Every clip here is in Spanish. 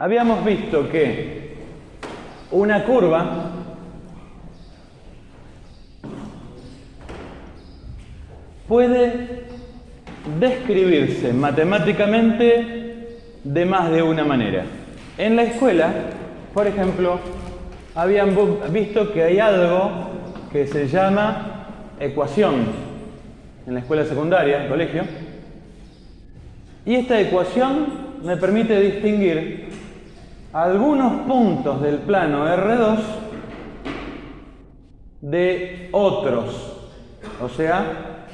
habíamos visto que una curva puede describirse matemáticamente de más de una manera. En la escuela, por ejemplo, habían visto que hay algo que se llama ecuación en la escuela secundaria, en el colegio, y esta ecuación me permite distinguir algunos puntos del plano R2 de otros, o sea,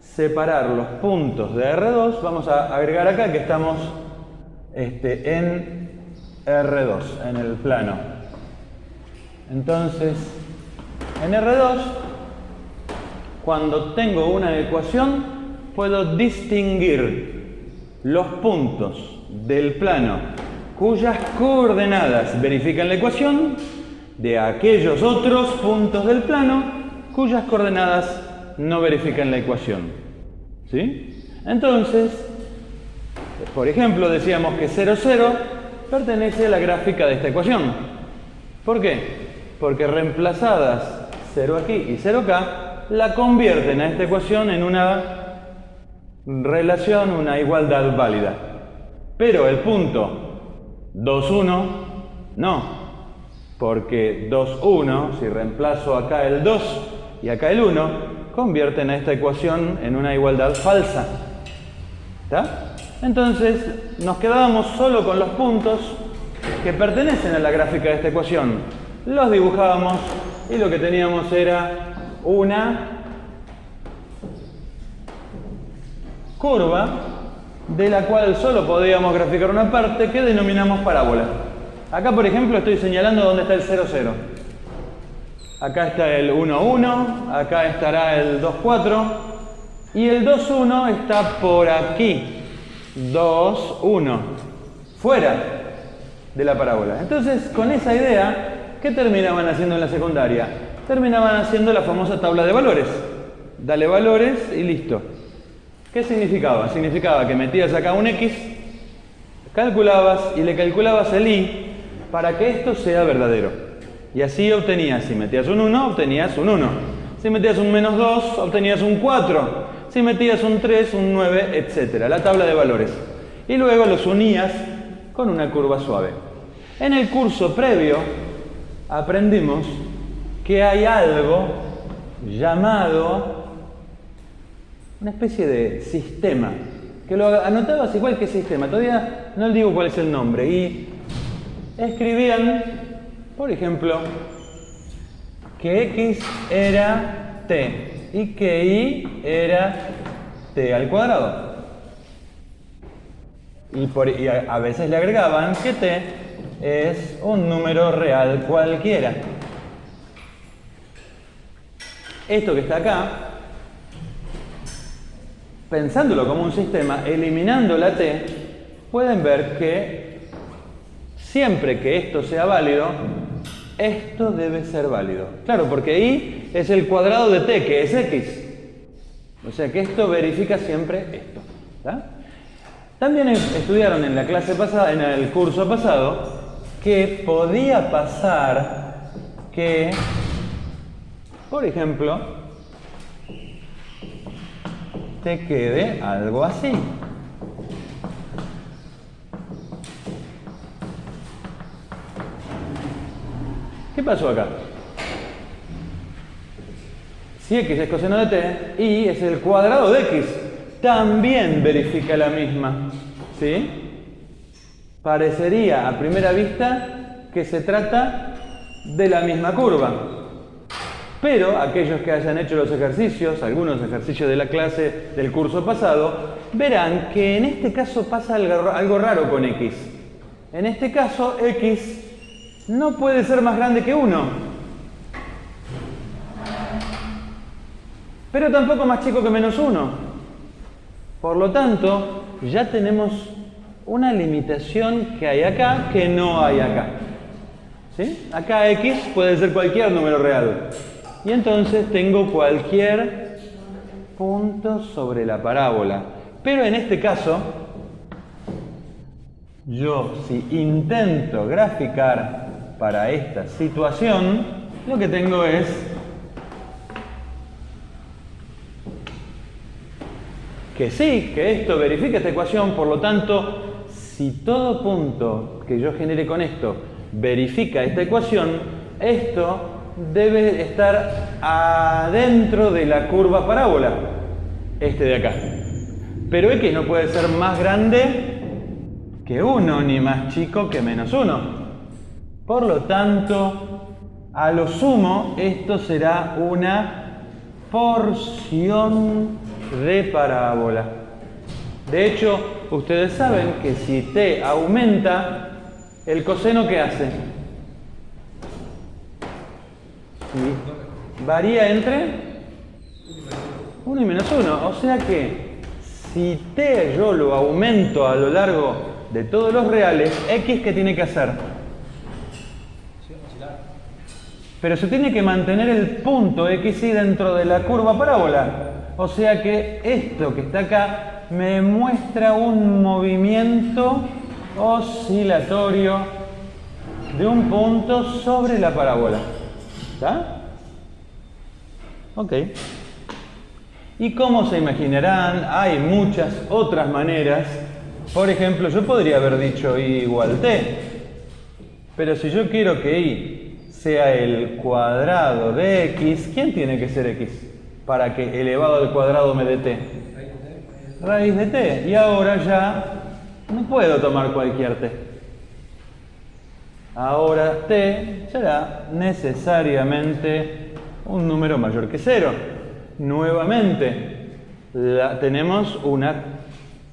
separar los puntos de R2. Vamos a agregar acá que estamos en R2, en el plano. Entonces, en R2, cuando tengo una ecuación, puedo distinguir los puntos del plano cuyas coordenadas verifican la ecuación de aquellos otros puntos del plano cuyas coordenadas no verifican la ecuación. ¿Sí? Entonces, por ejemplo, decíamos que 0, 0 pertenece a la gráfica de esta ecuación. ¿Por qué? Porque reemplazadas 0 aquí y 0 acá, la convierten a esta ecuación en una relación, una igualdad válida. Pero el punto 2, 1, no. Porque 2, 1, si reemplazo acá el 2 y acá el 1, convierten a esta ecuación en una igualdad falsa. ¿Está? Entonces, nos quedábamos solo con los puntos que pertenecen a la gráfica de esta ecuación. Los dibujábamos y lo que teníamos era una curva de la cual solo podíamos graficar una parte que denominamos parábola. Acá, por ejemplo, estoy señalando dónde está el 0, 0. Acá está el 1, 1, acá estará el 2, 4 y el 2, 1 está por aquí. 2, 1, fuera de la parábola. Entonces, con esa idea, ¿qué terminaban haciendo en la secundaria? Terminaban haciendo la famosa tabla de valores. Dale valores y listo. ¿Qué significaba? Significaba que metías acá un X, calculabas y le calculabas el Y para que esto sea verdadero. Y así obtenías, si metías un 1, obtenías un 1. Si metías un menos 2, obtenías un 4. Si metías un 3, un 9, etc. La tabla de valores. Y luego los unías con una curva suave. En el curso previo aprendimos que hay algo llamado una especie de sistema. Que lo anotabas igual que sistema. Todavía no le digo cuál es el nombre. Y escribían, por ejemplo, que X era T y que Y era T al cuadrado. Y a veces le agregaban que T es un número real cualquiera. Esto que está acá, pensándolo como un sistema, eliminando la T, pueden ver que siempre que esto sea válido, esto debe ser válido. Claro, porque Y es el cuadrado de T, que es X. O sea que esto verifica siempre esto. ¿Está? También estudiaron en la clase pasada, en el curso pasado, que podía pasar que, por ejemplo, te quede algo así. ¿Qué pasó acá? Si X es coseno de T, Y es el cuadrado de X. También verifica la misma. ¿Sí? Parecería a primera vista que se trata de la misma curva. Pero aquellos que hayan hecho los ejercicios, algunos ejercicios de la clase del curso pasado, verán que en este caso pasa algo raro con X. En este caso, X no puede ser más grande que 1. Pero tampoco más chico que menos 1. Por lo tanto, ya tenemos una limitación que hay acá que no hay acá. ¿Sí? Acá X puede ser cualquier número real. Y entonces tengo cualquier punto sobre la parábola. Pero en este caso, yo si intento graficar para esta situación, lo que tengo es que sí, que esto verifica esta ecuación, por lo tanto, si todo punto que yo genere con esto verifica esta ecuación, esto debe estar adentro de la curva parábola, este de acá. Pero x no puede ser más grande que 1, ni más chico que menos 1. Por lo tanto, a lo sumo, esto será una porción de parábola. De hecho, ustedes saben que si t aumenta, ¿el coseno qué hace? Varía entre 1 y menos 1. O sea que si t yo lo aumento a lo largo de todos los reales, x ¿qué tiene que hacer? Pero se tiene que mantener el punto xy dentro de la curva parábola. O sea que esto que está acá me muestra un movimiento oscilatorio de un punto sobre la parábola. ¿Está? Ok. Y como se imaginarán, hay muchas otras maneras. Por ejemplo, yo podría haber dicho y igual t. Pero si yo quiero que y sea el cuadrado de x, ¿quién tiene que ser x? Para que elevado al cuadrado me dé t. Raíz de t. Y ahora ya no puedo tomar cualquier t. Ahora t será necesariamente un número mayor que 0. Nuevamente, tenemos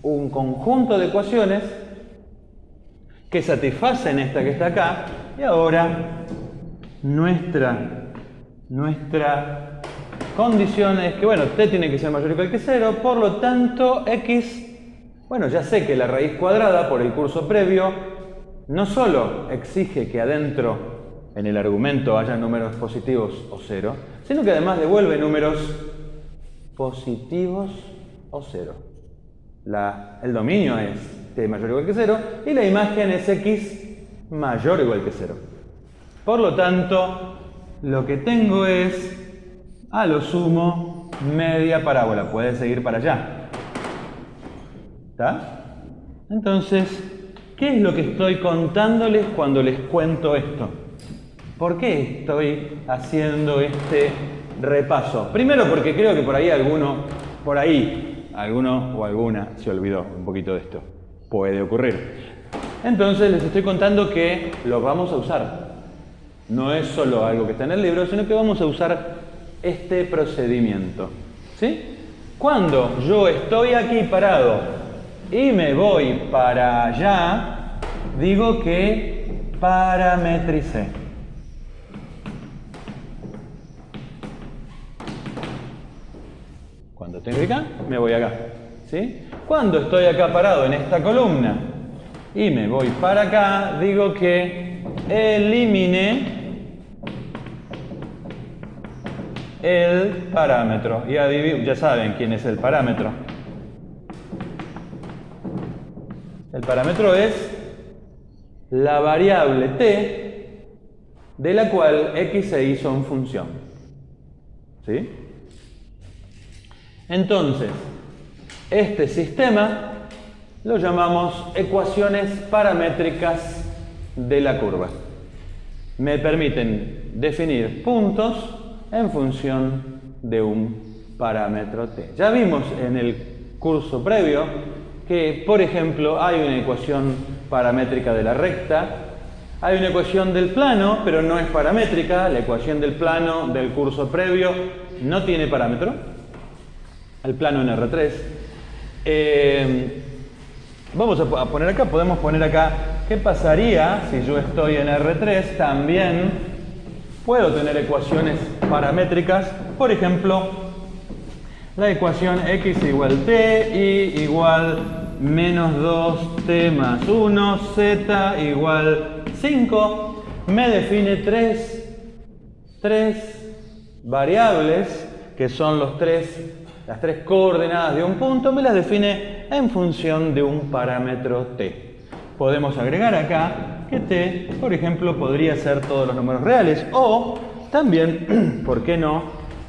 un conjunto de ecuaciones que satisfacen esta que está acá. Y ahora nuestra condición es que, bueno, t tiene que ser mayor o igual que 0, por lo tanto, x, bueno, ya sé que la raíz cuadrada, por el curso previo, no solo exige que adentro, en el argumento, haya números positivos o 0, sino que además devuelve números positivos o 0. El dominio es t mayor o igual que 0, y la imagen es x mayor o igual que 0. Por lo tanto, lo que tengo es, a lo sumo, media parábola. Puede seguir para allá. ¿Está? Entonces, ¿qué es lo que estoy contándoles cuando les cuento esto? ¿Por qué estoy haciendo este repaso? Primero porque creo que por ahí alguno o alguna se olvidó un poquito de esto. Puede ocurrir. Entonces les estoy contando que lo vamos a usar. No es solo algo que está en el libro, sino que vamos a usar este procedimiento. ¿Sí? Cuando yo estoy aquí parado y me voy para allá, digo que parametricé. Cuando estoy acá, me voy acá. ¿Sí? Cuando estoy acá parado en esta columna y me voy para acá, digo que eliminé el parámetro. Y ya saben quién es el parámetro. El parámetro es la variable t de la cual x e y son función. ¿Sí? Entonces, este sistema lo llamamos ecuaciones paramétricas de la curva. Me permiten definir puntos en función de un parámetro t. Ya vimos en el curso previo que, por ejemplo, hay una ecuación paramétrica de la recta, hay una ecuación del plano, pero no es paramétrica. La ecuación del plano del curso previo no tiene parámetro. El plano en R3. Vamos a poner acá, podemos poner acá, ¿qué pasaría si yo estoy en R3? También puedo tener ecuaciones paramétricas, por ejemplo, la ecuación x igual t, y igual menos 2t más 1, z igual 5, me define tres variables, que son las tres coordenadas de un punto, me las define en función de un parámetro t. podemos agregar acá que t, por ejemplo, podría ser todos los números reales. O también, ¿por qué no?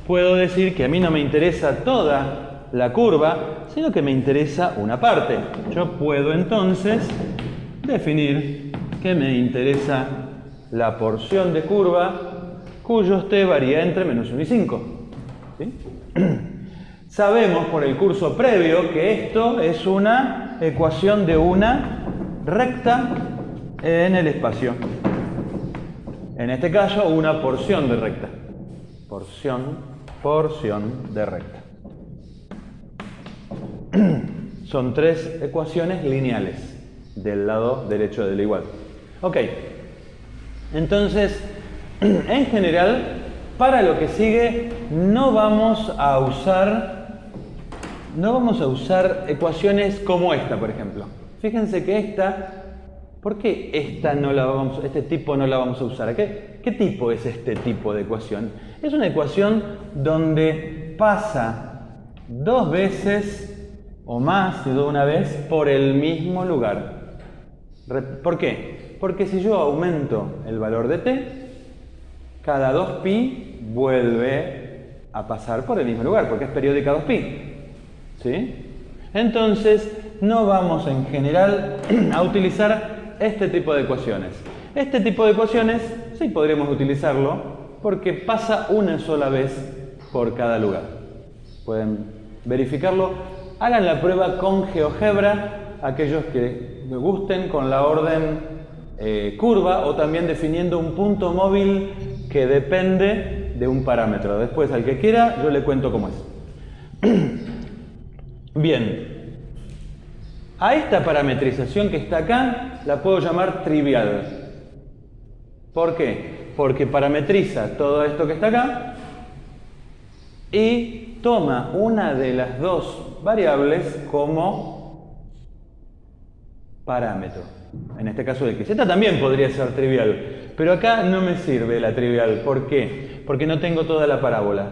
Puedo decir que a mí no me interesa toda la curva, sino que me interesa una parte. Yo puedo entonces definir que me interesa la porción de curva cuyos t varía entre menos 1 y 5. ¿Sí? Sabemos por el curso previo que esto es una ecuación de una recta en el espacio. En este caso, una porción de recta. Porción de recta. Son tres ecuaciones lineales del lado derecho de la igual. Ok. Entonces, en general, para lo que sigue, no vamos a usar ecuaciones como esta, por ejemplo. Fíjense que esta, ¿por qué este tipo no la vamos a usar? ¿Qué tipo es este tipo de ecuación? Es una ecuación donde pasa dos veces o más de una vez por el mismo lugar. ¿Por qué? Porque si yo aumento el valor de t, cada 2pi vuelve a pasar por el mismo lugar, porque es periódica 2pi. ¿Sí? Entonces, no vamos en general a utilizar este tipo de ecuaciones. Este tipo de ecuaciones sí podríamos utilizarlo porque pasa una sola vez por cada lugar. Pueden verificarlo. Hagan la prueba con GeoGebra, aquellos que me gusten, con la orden curva o también definiendo un punto móvil que depende de un parámetro. Después, al que quiera, yo le cuento cómo es. Bien. A esta parametrización que está acá la puedo llamar trivial. ¿Por qué? Porque parametriza todo esto que está acá y toma una de las dos variables como parámetro. En este caso el XZ también podría ser trivial, pero acá no me sirve la trivial. ¿Por qué? Porque no tengo toda la parábola.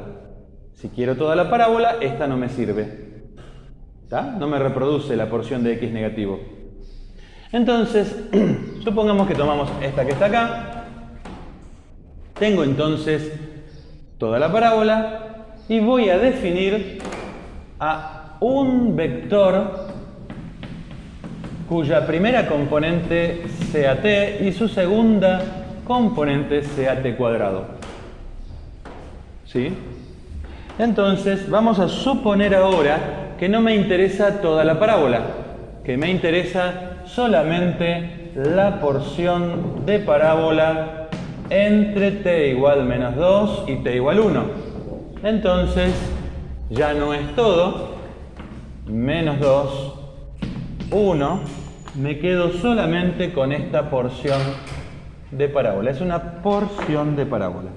Si quiero toda la parábola, esta no me sirve. ¿Está? No me reproduce la porción de x negativo. Entonces, supongamos que tomamos esta que está acá. Tengo entonces toda la parábola y voy a definir a un vector cuya primera componente sea t y su segunda componente sea t cuadrado. ¿Sí? Entonces, vamos a suponer ahora que no me interesa toda la parábola, que me interesa solamente la porción de parábola entre t igual menos 2 y t igual 1. Entonces, ya no es todo, menos 2, 1, me quedo solamente con esta porción de parábola. Es una porción de parábola.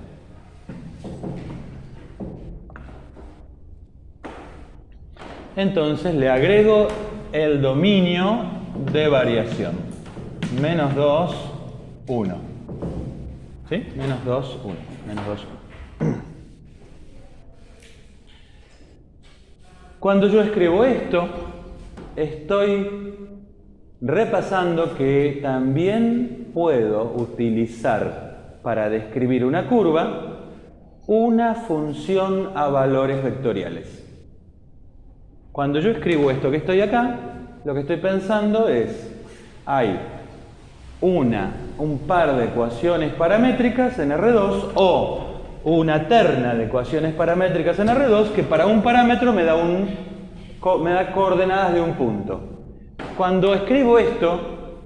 Entonces le agrego el dominio de variación. Menos 2, 1. ¿Sí? Menos 2, 1. Menos 2, 1. Cuando yo escribo esto, estoy repasando que también puedo utilizar para describir una curva una función a valores vectoriales. Cuando yo escribo esto que estoy acá, lo que estoy pensando es, hay un par de ecuaciones paramétricas en R2 o una terna de ecuaciones paramétricas en R2 que para un parámetro me da coordenadas de un punto. Cuando escribo esto,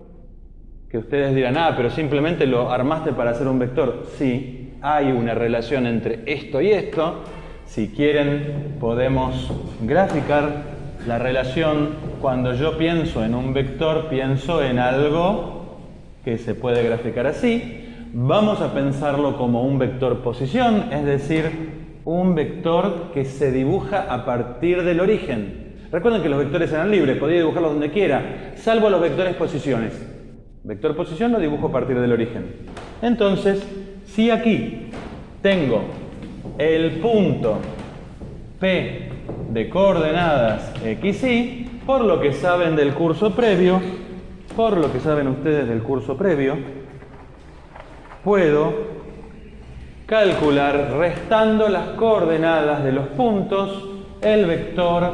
que ustedes dirán, pero simplemente lo armaste para hacer un vector. Sí, hay una relación entre esto y esto. Si quieren, podemos graficar la relación. Cuando yo pienso en un vector, pienso en algo que se puede graficar así. Vamos a pensarlo como un vector posición, es decir, un vector que se dibuja a partir del origen. Recuerden que los vectores eran libres, podía dibujarlos donde quiera, salvo los vectores posiciones. Vector posición lo dibujo a partir del origen. Entonces, si aquí tengo el punto P de coordenadas x, y, por lo que saben del curso previo, por lo que saben ustedes del curso previo, puedo calcular restando las coordenadas de los puntos el vector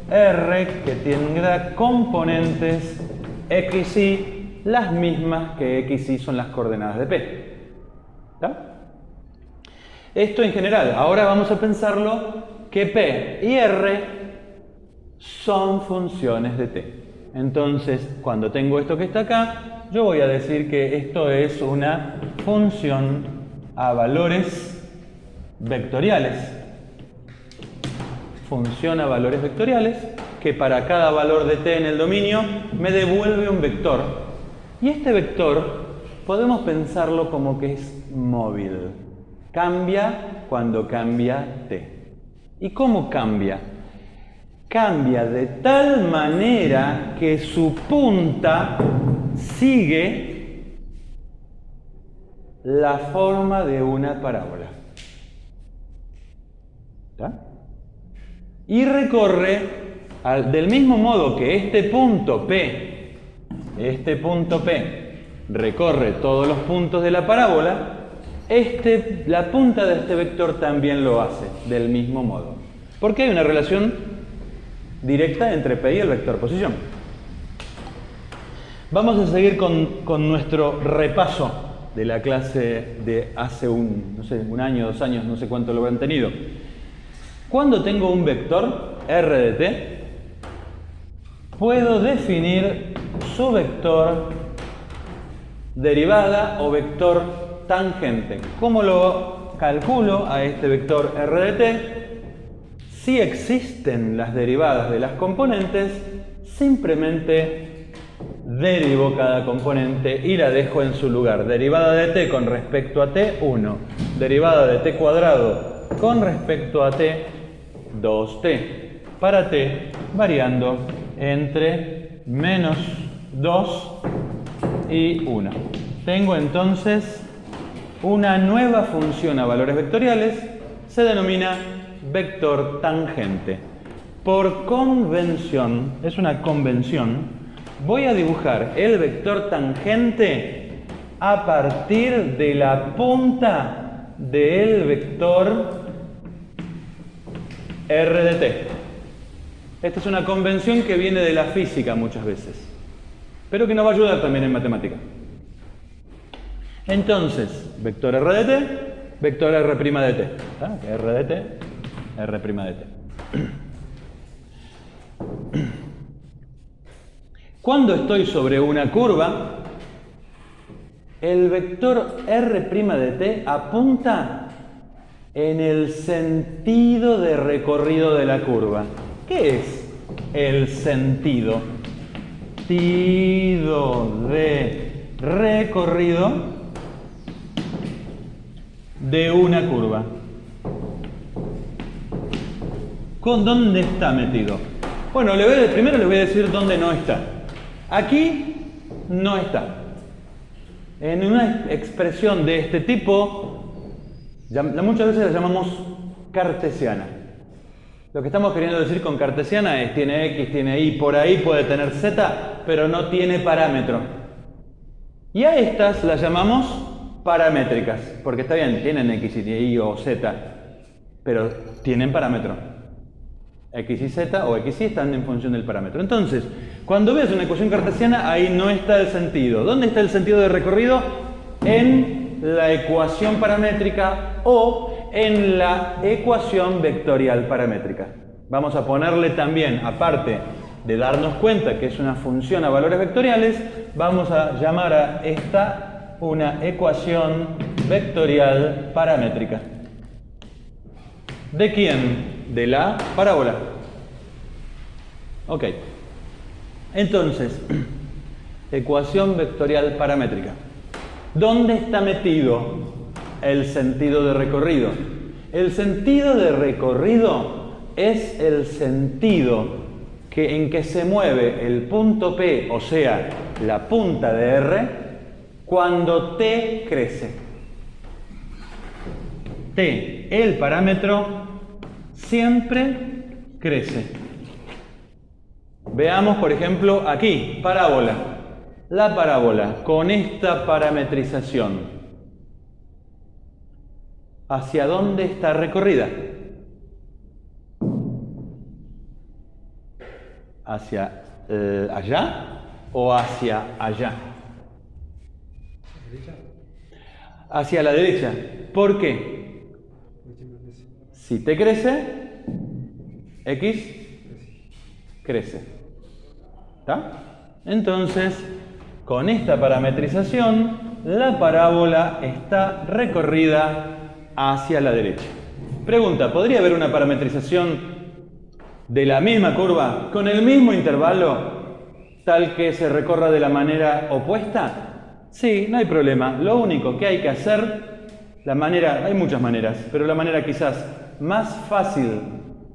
R que tendrá componentes x, y las mismas que x, y son las coordenadas de P. ¿Está? Esto en general. Ahora vamos a pensarlo que P y R son funciones de T. Entonces, cuando tengo esto que está acá, yo voy a decir que esto es una función a valores vectoriales. Función a valores vectoriales que para cada valor de T en el dominio me devuelve un vector. Y este vector podemos pensarlo como que es móvil. Cambia cuando cambia T. ¿Y cómo cambia? Cambia de tal manera que su punta sigue la forma de una parábola. ¿Está? Y recorre del mismo modo que este punto P recorre todos los puntos de la parábola, la punta de este vector también lo hace del mismo modo. Porque hay una relación directa entre P y el vector posición. Vamos a seguir con nuestro repaso de la clase de hace un año, 2 años, no sé cuánto lo habrán tenido. Cuando tengo un vector R de T, puedo definir su vector derivada o vector tangente. ¿Cómo lo calculo a este vector R de T? Si existen las derivadas de las componentes, simplemente derivo cada componente y la dejo en su lugar. Derivada de t con respecto a t, 1. Derivada de t cuadrado con respecto a t, 2t. Para t variando entre menos 2 y 1. Tengo entonces una nueva función a valores vectoriales, se denomina vector tangente. Por convención, es una convención, voy a dibujar el vector tangente a partir de la punta del vector R de t. Esta es una convención que viene de la física muchas veces, pero que nos va a ayudar también en matemática. Entonces, vector R de t, vector R' de t. ¿Está? R de t, R' de t. Cuando estoy sobre una curva, el vector R' de t apunta en el sentido de recorrido de la curva. ¿Qué es el sentido? Sentido de recorrido de una curva. ¿Con dónde está metido? Bueno, primero les voy a decir dónde no está. Aquí no está. En una expresión de este tipo, muchas veces la llamamos cartesiana. Lo que estamos queriendo decir con cartesiana es tiene x, tiene y, por ahí puede tener z, pero no tiene parámetro. Y a estas las llamamos paramétricas, porque está bien, tienen x y y o z, pero tienen parámetro. X y z o x y están en función del parámetro. Entonces, cuando ves una ecuación cartesiana, ahí no está el sentido. ¿Dónde está el sentido de recorrido? En la ecuación paramétrica o en la ecuación vectorial paramétrica. Vamos a ponerle también, aparte de darnos cuenta que es una función a valores vectoriales, vamos a llamar a esta una ecuación vectorial paramétrica. ¿De quién? De la parábola. Ok. Entonces, ecuación vectorial paramétrica. ¿Dónde está metido el sentido de recorrido? El sentido de recorrido es el sentido en que se mueve el punto P, o sea, la punta de R, cuando t crece. T, el parámetro, siempre crece. Veamos, por ejemplo, aquí, parábola. la parábola con esta parametrización, ¿hacia dónde está recorrida? ¿Hacia allá o hacia allá? Hacia la derecha. ¿Por qué? Si t crece, x crece. ¿Está? Entonces, con esta parametrización, la parábola está recorrida hacia la derecha. Pregunta, ¿podría haber una parametrización de la misma curva con el mismo intervalo tal que se recorra de la manera opuesta? Sí, no hay problema. Lo único que hay que hacer, hay muchas maneras, pero la manera quizás más fácil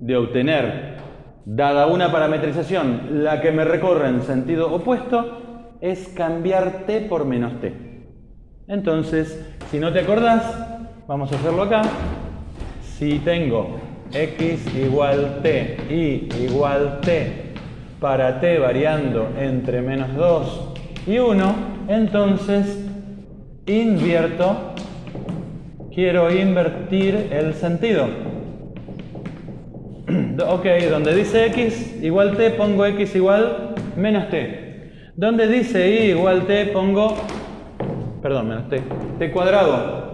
de obtener, dada una parametrización, la que me recorre en sentido opuesto, es cambiar t por menos t. Entonces, si no te acordás, vamos a hacerlo acá. Si tengo x igual t y igual t para t variando entre menos 2 y 1, entonces quiero invertir el sentido. Ok, donde dice x igual t pongo x igual menos t. Donde dice y igual t pongo, menos t cuadrado.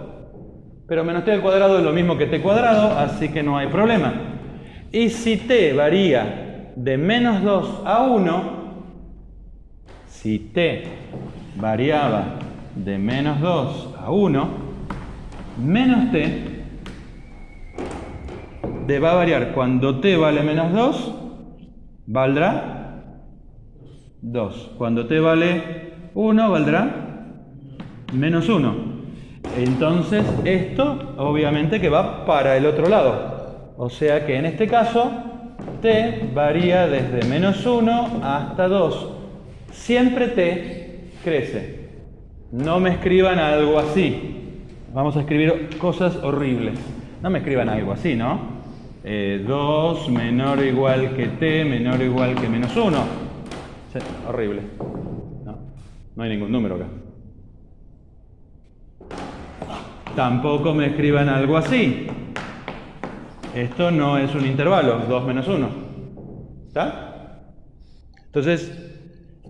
Pero menos t al cuadrado es lo mismo que t cuadrado, así que no hay problema. Y si t varía de menos 2 a 1, si t variaba de menos 2 a 1, menos t va a variar. Cuando t vale menos 2, valdrá 2. Cuando t vale 1, valdrá menos 1. Entonces, esto obviamente que va para el otro lado. O sea que en este caso, t varía desde menos 1 hasta 2. Siempre t crece. No me escriban algo así. Vamos a escribir cosas horribles. No me escriban algo así, ¿no? 2 menor o igual que t menor o igual que menos 1. Sí, horrible. No hay ningún número acá. Tampoco me escriban algo así. Esto no es un intervalo, 2 menos 1. ¿Está? Entonces,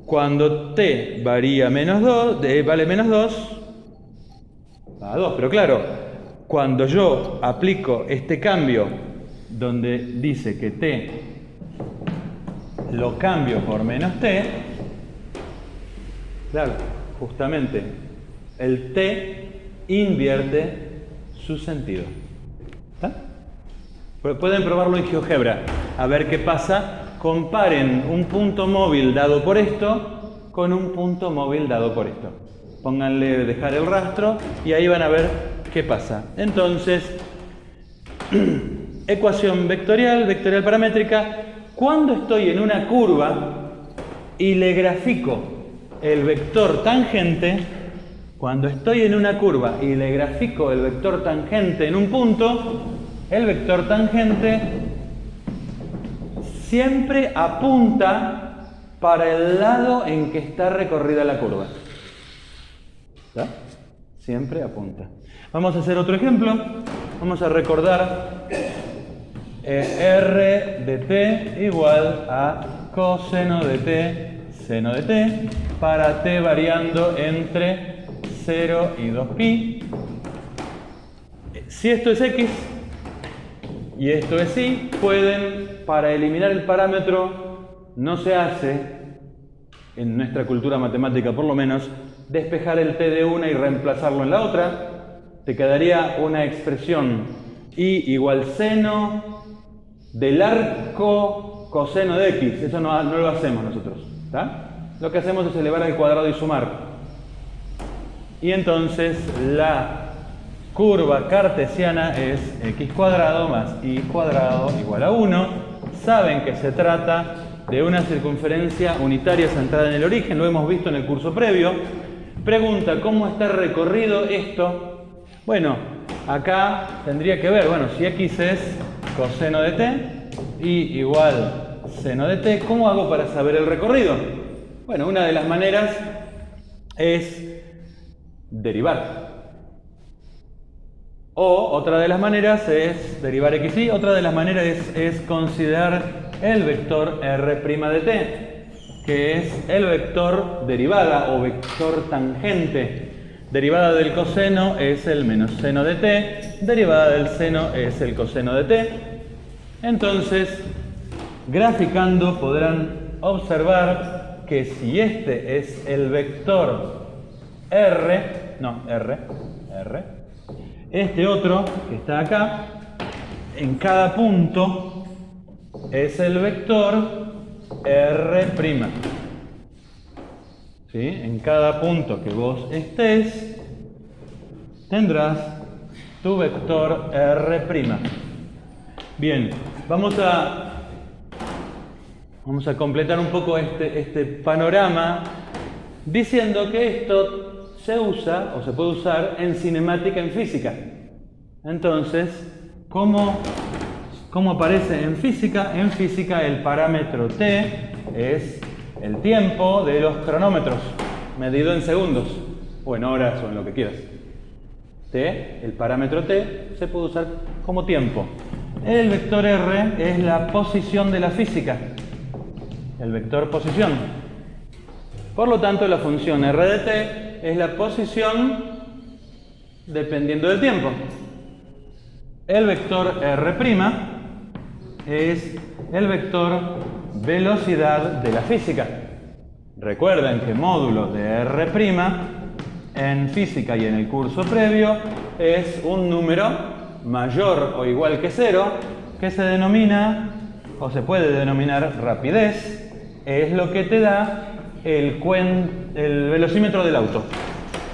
cuando t varía menos 2, vale menos 2, va a 2. Pero claro, cuando yo aplico este cambio donde dice que t lo cambio por menos t, claro, justamente el t invierte su sentido. ¿Está? Pueden probarlo en GeoGebra, a ver qué pasa. Comparen un punto móvil dado por esto con un punto móvil dado por esto. Pónganle dejar el rastro y ahí van a ver qué pasa. Entonces, ecuación vectorial paramétrica. Cuando estoy en una curva y le grafico el vector tangente, cuando estoy en una curva y le grafico el vector tangente en un punto, el vector tangente siempre apunta para el lado en que está recorrida la curva. ¿Ya? Siempre apunta. Vamos a hacer otro ejemplo. Vamos a recordar r de t igual a coseno de t seno de t para t variando entre 0 y 2pi. Si esto es x y esto es y, para eliminar el parámetro, no se hace, en nuestra cultura matemática por lo menos, despejar el t de una y reemplazarlo en la otra. Te quedaría una expresión y igual seno del arco coseno de x. Eso no lo hacemos nosotros. ¿Tá? Lo que hacemos es elevar al cuadrado y sumar. Y entonces la curva cartesiana es x cuadrado más y cuadrado igual a 1. Saben que se trata de una circunferencia unitaria centrada en el origen, lo hemos visto en el curso previo. Pregunta, ¿cómo está recorrido esto? Bueno, acá tendría que ver, si x es coseno de t y igual seno de t, ¿cómo hago para saber el recorrido? Bueno, una de las maneras es derivar. O otra de las maneras es derivar xy, otra de las maneras es considerar el vector r' de t, que es el vector derivada o vector tangente. Derivada del coseno es el menos seno de t, derivada del seno es el coseno de t. Entonces, graficando podrán observar que si este es el vector r, este otro que está acá, en cada punto es el vector r'. ¿Sí? En cada punto que vos estés, tendrás tu vector r'. Bien, vamos a completar un poco este panorama diciendo que esto se usa o se puede usar en cinemática en física. Entonces, ¿cómo aparece en física? En física el parámetro t es el tiempo de los cronómetros, medido en segundos, o en horas, o en lo que quieras. El parámetro t se puede usar como tiempo. El vector r es la posición de la física, el vector posición. Por lo tanto, la función r de t es la posición dependiendo del tiempo. El vector r' es el vector velocidad de la física. Recuerden que módulo de r' en física y en el curso previo es un número mayor o igual que 0 que se denomina o se puede denominar rapidez. Es lo que te da el velocímetro del auto.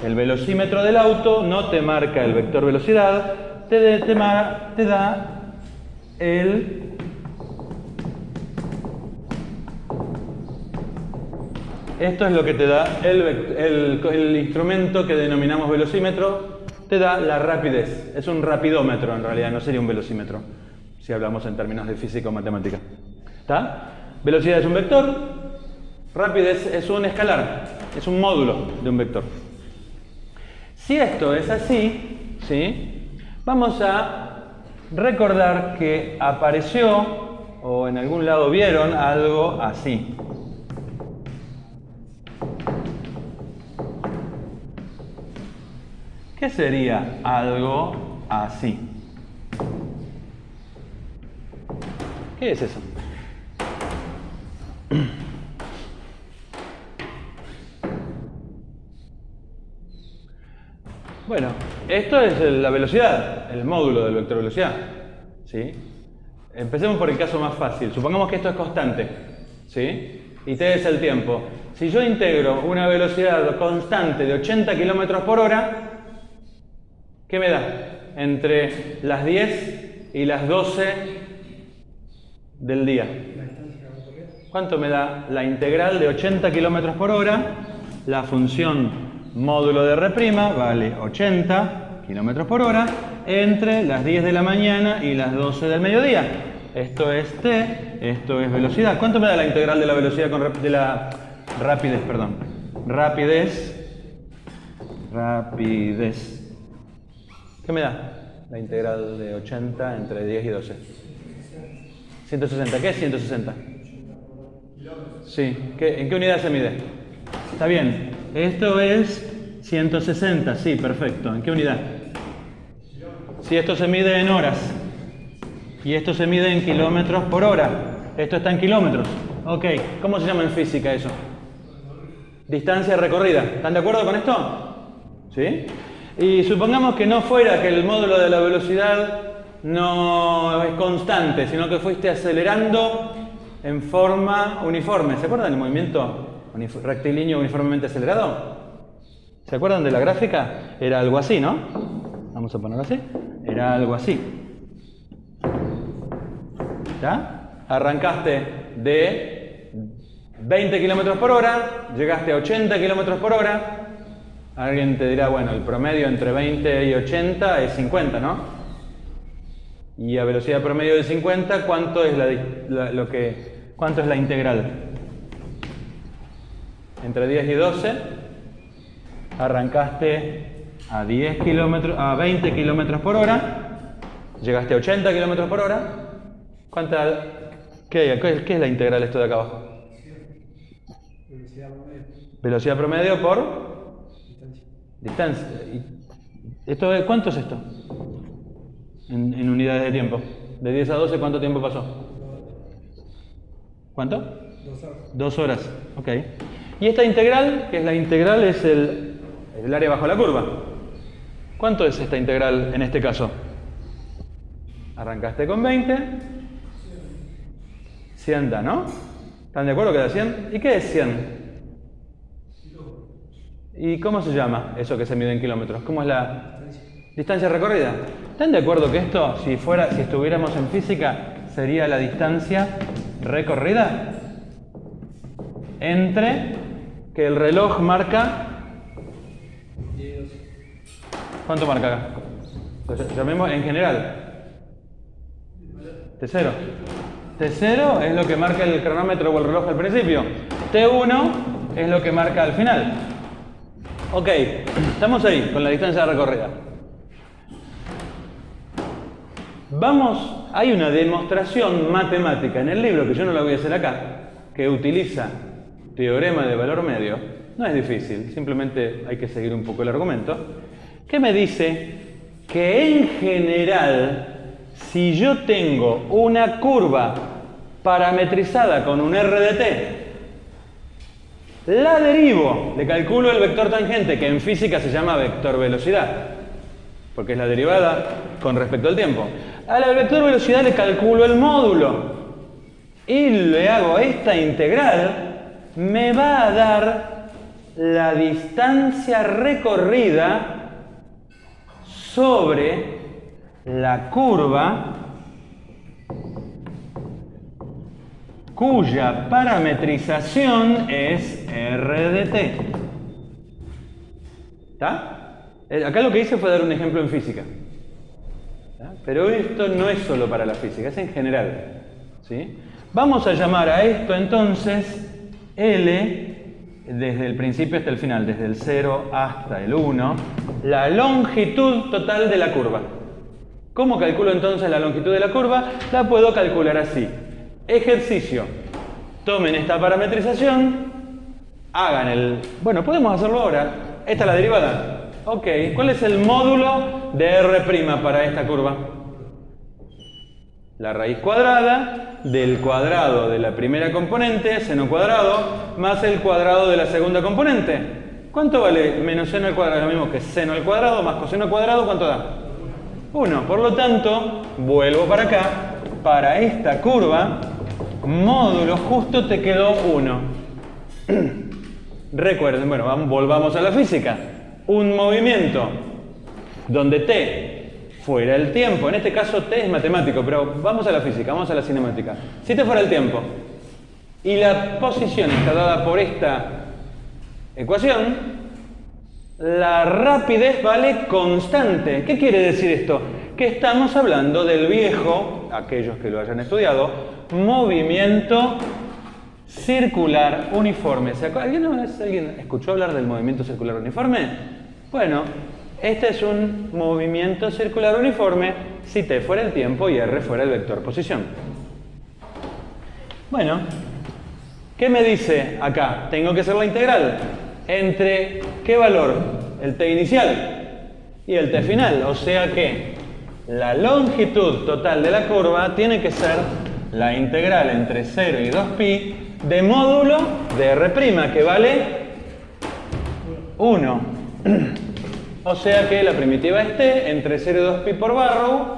El velocímetro del auto no te marca el vector velocidad, te da esto es lo que te da el instrumento que denominamos velocímetro, te da la rapidez. Es un rapidómetro en realidad, no sería un velocímetro, si hablamos en términos de física o matemática. ¿Está? Velocidad es un vector, rapidez es un escalar, es un módulo de un vector. Si esto es así, ¿sí? Vamos a recordar que apareció, o en algún lado vieron, algo así. ¿Qué sería algo así? ¿Qué es eso? Bueno, esto es la velocidad, el módulo del vector velocidad. ¿Sí? Empecemos por el caso más fácil. Supongamos que esto es constante, ¿sí? Y t es el tiempo. Si yo integro una velocidad constante de 80 km por hora, ¿qué me da? Entre las 10 y las 12 del día. ¿Cuánto me da la integral de 80 km por hora? La función módulo de r' vale 80 km por hora entre las 10 de la mañana y las 12 del mediodía. Esto es t, esto es velocidad. ¿Cuánto me da la integral de la velocidad de la rapidez, perdón? Rapidez. ¿Qué me da? La integral de 80 entre 10 y 12. 160. ¿Qué es 160? Sí. ¿En qué unidad se mide? Está bien. Esto es 160. Sí, perfecto. ¿En qué unidad? Si esto se mide en horas. Y esto se mide en kilómetros por hora. Esto está en kilómetros. Ok. ¿Cómo se llama en física eso? Distancia recorrida. ¿Están de acuerdo con esto? ¿Sí? Y supongamos que no fuera que el módulo de la velocidad no es constante, sino que fuiste acelerando en forma uniforme. ¿Se acuerdan del movimiento rectilíneo uniformemente acelerado? ¿Se acuerdan de la gráfica? Era algo así, ¿no? Vamos a ponerlo así. Era algo así. ¿Ya? Arrancaste de 20 km por hora, llegaste a 80 km por hora. Alguien te dirá, bueno, el promedio entre 20 y 80 es 50, ¿no? Y a velocidad promedio de 50, ¿cuánto es cuánto es la integral? Entre 10 y 12, Arrancaste a 10 kilómetros, a 20 kilómetros por hora, llegaste a 80 kilómetros por hora. ¿Qué hay? ¿Qué es la integral esto de acá abajo? Velocidad promedio. Velocidad promedio por distancia. ¿Cuánto es esto? En unidades de tiempo. De 10 a 12, ¿cuánto tiempo pasó? ¿Cuánto? 2 horas. 2 horas, ok. Y esta integral, que es la integral, es el área bajo la curva. ¿Cuánto es esta integral en este caso? Arrancaste con 20. 100 da, ¿no? ¿Están de acuerdo que da 100? ¿Y qué es 100? ¿Y cómo se llama eso que se mide en kilómetros? ¿Cómo es la distancia recorrida? ¿Están de acuerdo que esto, si estuviéramos en física, sería la distancia recorrida entre que el reloj marca? ¿Cuánto marca acá? Pues llamemos en general T0. T0 es lo que marca el cronómetro o el reloj al principio. T1 es lo que marca al final. Ok, estamos ahí con la distancia recorrida. Hay una demostración matemática en el libro, que yo no la voy a hacer acá, que utiliza teorema de valor medio. No es difícil, simplemente hay que seguir un poco el argumento, que me dice que en general, si yo tengo una curva parametrizada con un r de t, la derivo, le calculo el vector tangente, que en física se llama vector velocidad, porque es la derivada con respecto al tiempo. Al vector velocidad le calculo el módulo y le hago esta integral, me va a dar la distancia recorrida sobre la curva cuya parametrización es r de t. ¿Está? Acá lo que hice fue dar un ejemplo en física. ¿Está? Pero esto no es solo para la física, es en general. ¿Sí? Vamos a llamar a esto entonces L, desde el principio hasta el final, desde el 0 hasta el 1, la longitud total de la curva. ¿Cómo calculo entonces la longitud de la curva? La puedo calcular así. Ejercicio. Tomen esta parametrización, hagan bueno, podemos hacerlo ahora. Esta es la derivada. Ok, ¿cuál es el módulo de R' para esta curva? La raíz cuadrada del cuadrado de la primera componente, seno cuadrado, más el cuadrado de la segunda componente. ¿Cuánto vale menos seno al cuadrado? Es lo mismo que seno al cuadrado más coseno al cuadrado, ¿cuánto da? 1. Por lo tanto, vuelvo para acá. Para esta curva, módulo justo te quedó 1. Recuerden, bueno, volvamos a la física. Un movimiento donde t fuera el tiempo, en este caso t es matemático, pero vamos a la física, vamos a la cinemática. Si t fuera el tiempo y la posición está dada por esta ecuación, la rapidez vale constante. ¿Qué quiere decir esto? Que estamos hablando del viejo, aquellos que lo hayan estudiado, movimiento circular uniforme. ¿Alguien escuchó hablar del movimiento circular uniforme? Bueno, este es un movimiento circular uniforme si t fuera el tiempo y r fuera el vector posición. Bueno, ¿qué me dice acá? Tengo que hacer la integral entre ¿qué valor? El t inicial y el t final. O sea que la longitud total de la curva tiene que ser la integral entre 0 y 2pi de módulo de r', que vale 1. O sea que la primitiva es t entre 0 y 2pi por Barrow,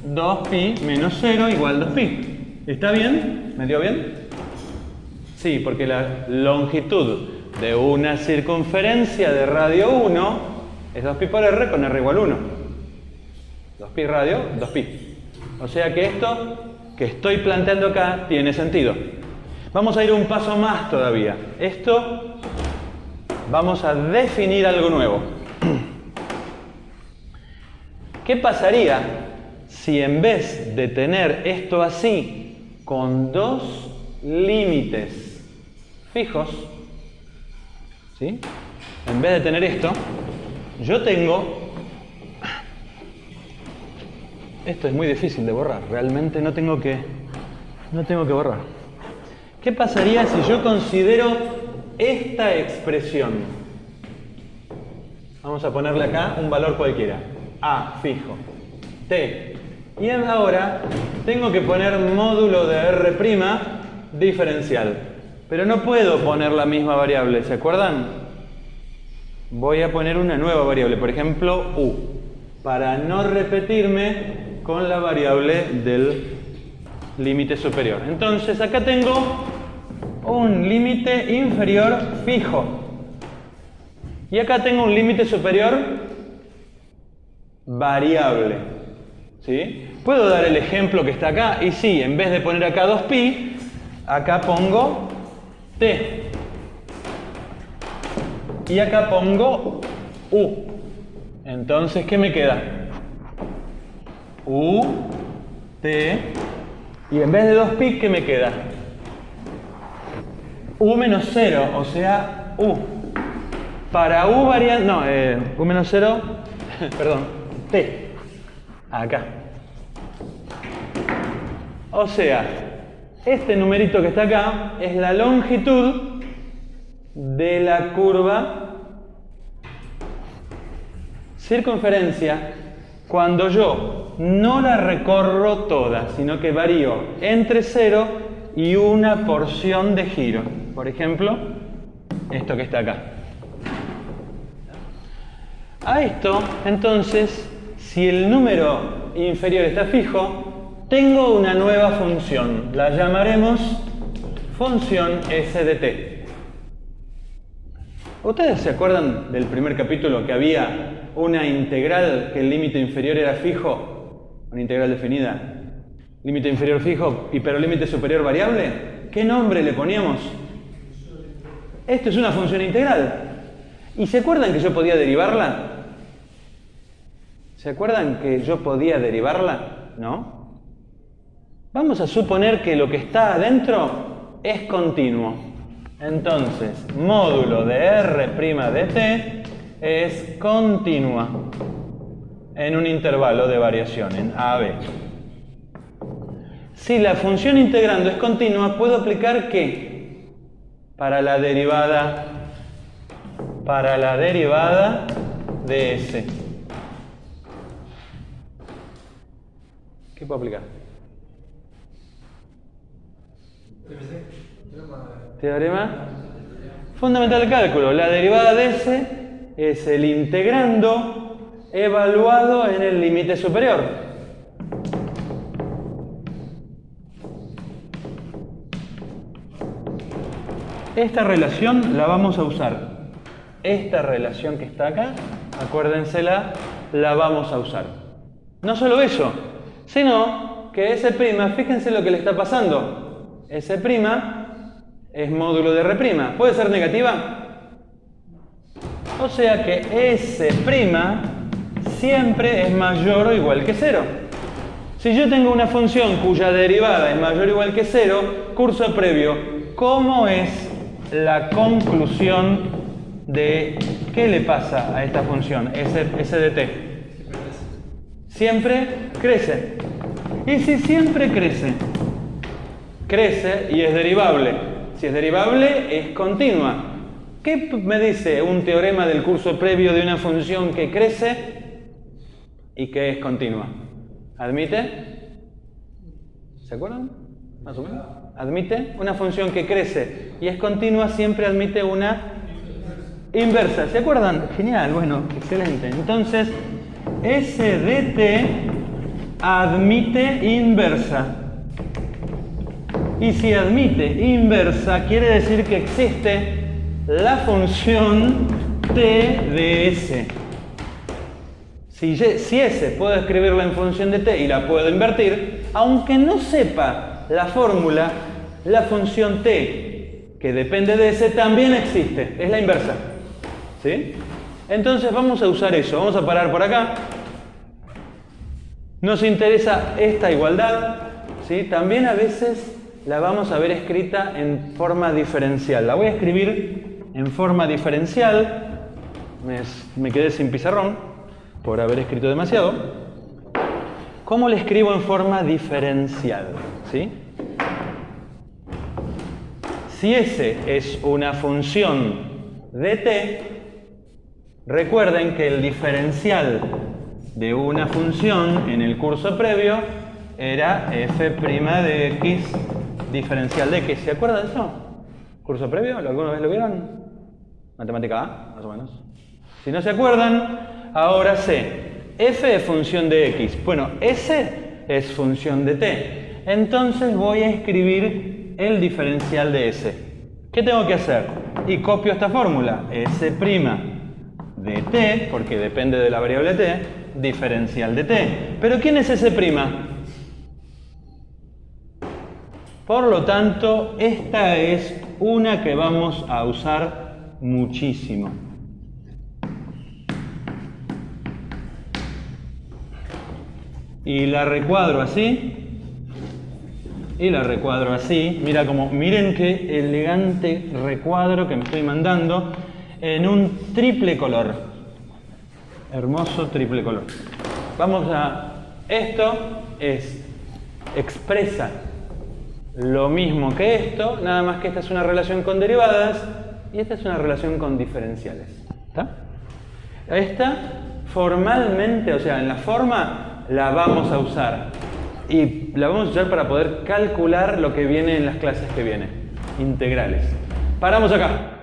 2pi menos 0 igual 2pi. ¿Está bien? ¿Me dio bien? Sí, porque la longitud de una circunferencia de radio 1 es 2pi por r con r igual 1. 2pi radio, 2pi. O sea que esto que estoy planteando acá tiene sentido. Vamos a ir un paso más todavía. Vamos a definir algo nuevo. ¿Qué pasaría si en vez de tener esto así, con dos límites fijos, ¿Sí? En vez de tener esto, yo tengo... Esto es muy difícil de borrar. Realmente no tengo que borrar. ¿Qué pasaría si yo considero esta expresión? Vamos a ponerle acá un valor cualquiera. A fijo. T. Y ahora tengo que poner módulo de R' diferencial. Pero no puedo poner la misma variable, ¿se acuerdan? Voy a poner una nueva variable, por ejemplo, U, para no repetirme con la variable del límite superior. Entonces acá tengo un límite inferior fijo. Y acá tengo un límite superior variable. ¿Sí? Puedo dar el ejemplo que está acá, y sí, en vez de poner acá 2pi, acá pongo t. Y acá pongo u. Entonces, ¿qué me queda? U, t, y en vez de 2pi, ¿qué me queda? U menos 0, o sea, u. Para u variable, no, u menos 0, perdón, t. Acá. O sea, este numerito que está acá es la longitud de la curva circunferencia cuando yo no la recorro toda, sino que varío entre 0 y una porción de giro. Por ejemplo, esto que está acá. A esto, entonces, si el número inferior está fijo, tengo una nueva función. La llamaremos función s de t. ¿Ustedes se acuerdan del primer capítulo que había una integral que el límite inferior era fijo? Una integral definida. Límite inferior fijo, pero límite superior variable. ¿Qué nombre le poníamos? Esto es una función integral. ¿Y se acuerdan que yo podía derivarla? ¿Se acuerdan que yo podía derivarla? ¿No? Vamos a suponer que lo que está adentro es continuo. Entonces, módulo de R' de t es continua en un intervalo de variación, en AB. Si la función integrando es continua, puedo aplicar ¿qué? Para la derivada de S. ¿Qué puedo aplicar? Teorema fundamental de cálculo. La derivada de S es el integrando evaluado en el límite superior. Esta relación la vamos a usar. Esta relación que está acá, acuérdensela, la vamos a usar. No solo eso, sino que S', fíjense lo que le está pasando. S' es módulo de R'. ¿Puede ser negativa? O sea que S' siempre es mayor o igual que 0. Si yo tengo una función cuya derivada es mayor o igual que 0, curso previo, ¿cómo es la conclusión de qué le pasa a esta función, S de t? Siempre crece. Y si siempre crece y es derivable. Si es derivable, es continua. ¿Qué me dice un teorema del curso previo de una función que crece y que es continua? ¿Admite? ¿Se acuerdan? Más o menos. Admite una función que crece y es continua, siempre admite una inversa. ¿Se acuerdan? Genial, bueno, excelente. Entonces, S de t admite inversa. Y si admite inversa, quiere decir que existe la función t de s. Si S puedo escribirla en función de t y la puedo invertir, aunque no sepa la fórmula, la función t, que depende de s, también existe. Es la inversa. ¿Sí? Entonces vamos a usar eso. Vamos a parar por acá. Nos interesa esta igualdad. ¿Sí? También a veces la vamos a ver escrita en forma diferencial. La voy a escribir en forma diferencial. Me quedé sin pizarrón por haber escrito demasiado. ¿Cómo le escribo en forma diferencial? ¿Sí? Si S es una función de t, recuerden que el diferencial de una función en el curso previo era f' de x diferencial de x. ¿Se acuerdan de eso? ¿Curso previo? ¿Alguna vez lo vieron? Matemática A, más o menos. Si no se acuerdan, ahora sé. F es función de x. Bueno, S es función de t. Entonces voy a escribir el diferencial de S. ¿Qué tengo que hacer? Y copio esta fórmula. S' de t, porque depende de la variable t, diferencial de t. ¿Pero quién es S'? Por lo tanto, esta es una que vamos a usar muchísimo. Y la recuadro así. Y la recuadro así. Miren qué elegante recuadro que me estoy mandando en un triple color. Hermoso triple color. Esto expresa lo mismo que esto, nada más que esta es una relación con derivadas y esta es una relación con diferenciales. ¿Está? Esta formalmente, o sea, en la forma la vamos a usar. Y la vamos a usar para poder calcular lo que viene en las clases que vienen. Integrales. Paramos acá.